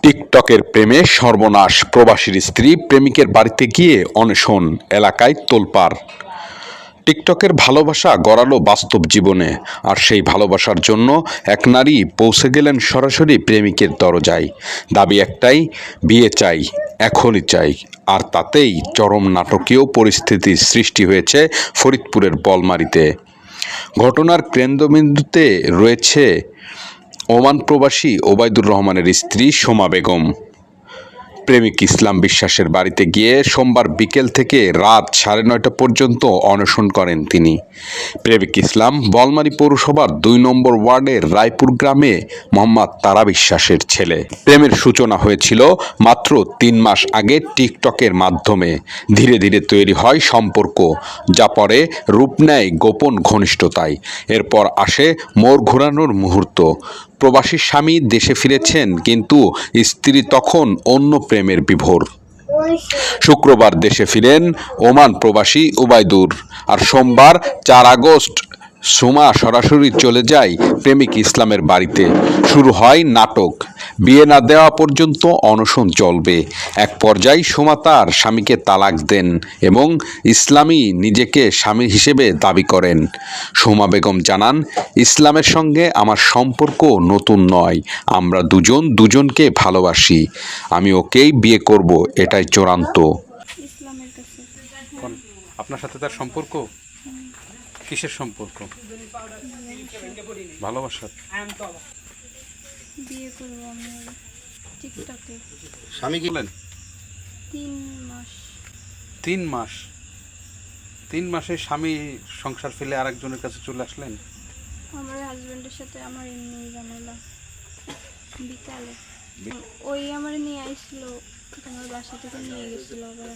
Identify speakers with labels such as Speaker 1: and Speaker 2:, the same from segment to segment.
Speaker 1: টিকটকের প্রেমে সর্বনাশ, প্রবাসীর স্ত্রী প্রেমিকের বাড়িতে গিয়ে অনশন, এলাকায় তোলপাড়। টিকটকের ভালোবাসা গড়ালো বাস্তব জীবনে, আর সেই ভালোবাসার জন্য এক নারী পৌঁছে গেলেন সরাসরি প্রেমিকের দরজায়। দাবি একটাই, বিয়ে চাই, এখনই চাই। আর তাতেই চরম নাটকীয় পরিস্থিতির সৃষ্টি হয়েছে ফরিদপুরের বলমারীতে। ঘটনার কেন্দ্রবিন্দুতে রয়েছে ওমান প্রবাসী ওবায়দুর রহমানের স্ত্রী সোমা বেগম। প্রেমিক ইসলাম বিশ্বাসের বাড়িতে গিয়ে সোমবার বিকেল থেকে রাত 9:30 পর্যন্ত অনশন করেন তিনি। প্রেমিক ইসলাম বলমারী পৌরসভার 2 নম্বর ওয়ার্ডের রায়পুর গ্রামে মোহাম্মদ তারা বিশ্বাসের ছেলে। প্রেমের সূচনা হয়েছিল মাত্র 3 মাস আগে টিকটকের মাধ্যমে। ধীরে ধীরে তৈরি হয় সম্পর্ক, যা পরে রূপ নেয় গোপন ঘনিষ্ঠতায়। এরপর আসে মোড় ঘোরানোর মুহূর্ত। প্রবাসী স্বামী দেশে ফিরেছেন, কিন্তু স্ত্রী তখন অন্য প্রেমের বিভোর। শুক্রবার দেশে ফিরেন ওমান প্রবাসী ওবায়দুর, আর সোমবার 4 আগস্ট সোমা সরাসরি চলে যায় প্রেমিক ইসলামের বাড়িতে। শুরু হয় নাটক। বিয়ে না দেওয়া পর্যন্ত অনশন চলবে। এক পর্যায়ে সোমা তার স্বামীকে তালাক দেন এবং ইসলামী নিজেকে স্বামী হিসেবে দাবি করেন। সোমা বেগম জানান, ইসলামের সঙ্গে আমার সম্পর্ক নতুন নয়, আমরা দুজনকে ভালোবাসি। আমি ওকেই বিয়ে করব, এটাই চূড়ান্ত।
Speaker 2: আপনার সাথে তার সম্পর্ক কিসের সম্পর্ক? ভালোবাসার।
Speaker 3: বিয়ে করব আমি টিকটকে।
Speaker 2: স্বামী কি বলেন?
Speaker 3: 3 মাস।
Speaker 2: 3 মাস? 3 মাসে স্বামী সংসার ফেলে আরেকজনের কাছে চলে আসলেন?
Speaker 3: আমার হাজবেন্ডের সাথে আমার এমনি ঝামেলা বিকালে। ওই আমার নিয়ে আইছিল, আমার বাসা থেকে নিয়ে গেছিল, আবার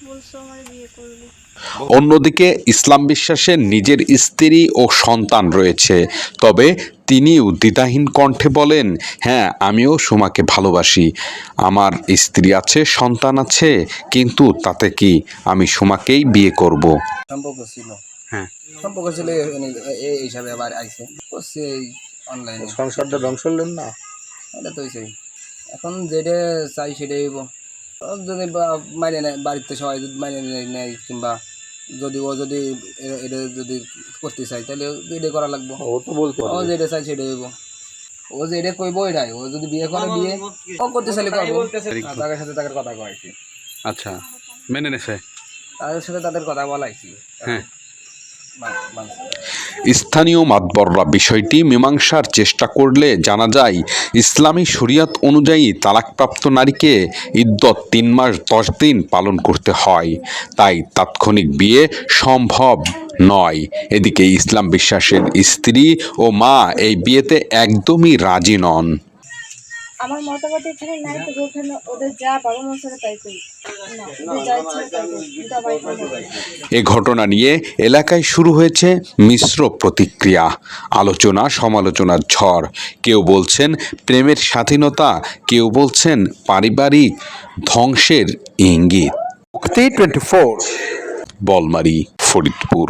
Speaker 3: বলছো আমার বিয়ে করবে।
Speaker 1: অন্যদিকে ইসলাম বিশ্বাসের নিজের স্ত্রী ও সন্তান রয়েছে, তবে তিনিও দ্বিধাহীন কণ্ঠে বলেন, হ্যাঁ, আমিও সোমাকে ভালোবাসি। আমার স্ত্রী আছে, সন্তান আছে, কিন্তু তাতে কি, আমি সোমাকেই বিয়ে করব।
Speaker 4: সম্পর্ক ছিল,
Speaker 2: হ্যাঁ,
Speaker 4: সম্পর্ক ছিল, এই হিসাবে আবার আইছে করছে অনলাইনে।
Speaker 2: সংসারটা ধ্বংস করলেন না?
Speaker 4: এটা তো হইছেই। এখন যেটা চাই সেটাই হইব। যদি মাইনে নেয়, বাড়িতে সবাই যদি মাইনে নেয়, কিংবা যদি ও যদি এটা যদি করতে চাই, তাহলে এটা করা লাগবে।
Speaker 2: ও তো বলতে
Speaker 4: ও যেটা চাই সেটাই হইব। ও যে এটা কইব এটাই। ও যদি বিয়ে করে, বিয়ে ও করতে চাইলে করবো। তাদের সাথে তাদের কথা কয়েছি।
Speaker 2: আচ্ছা, মেনে নেছে?
Speaker 4: তাদের সাথে তাদের কথা বলাইছি।
Speaker 2: হ্যাঁ।
Speaker 1: স্থানীয় মাতবররা বিষয়টি মীমাংসার চেষ্টা করলে জানা যায়, ইসলামী শরিয়ত অনুযায়ী তালাকপ্রাপ্ত নারীকে ইদ্যত 3 মাস 10 দিন পালন করতে হয়, তাই তাৎক্ষণিক বিয়ে সম্ভব নয়। এদিকে ইসলাম বিশ্বাসের স্ত্রী ও মা এই বিয়েতে একদমই রাজি নন।
Speaker 5: আমার মতামত এখানে নাই, তো ওখানে ওদের যা পরামর্শ তাই করি না, ওদের যা ইচ্ছা তাই করি, কিন্তু আমার
Speaker 1: এ ঘটনা নিয়ে এলাকায় শুরু হয়েছে মিশ্র প্রতিক্রিয়া, আলোচনা সমালোচনার ঝড়। কেউ বলছেন প্রেমের স্বাধীনতা, কেউ বলছেন পারিবারিক ধ্বংসের ইঙ্গিত। 24 বলমারী, ফরিদপুর।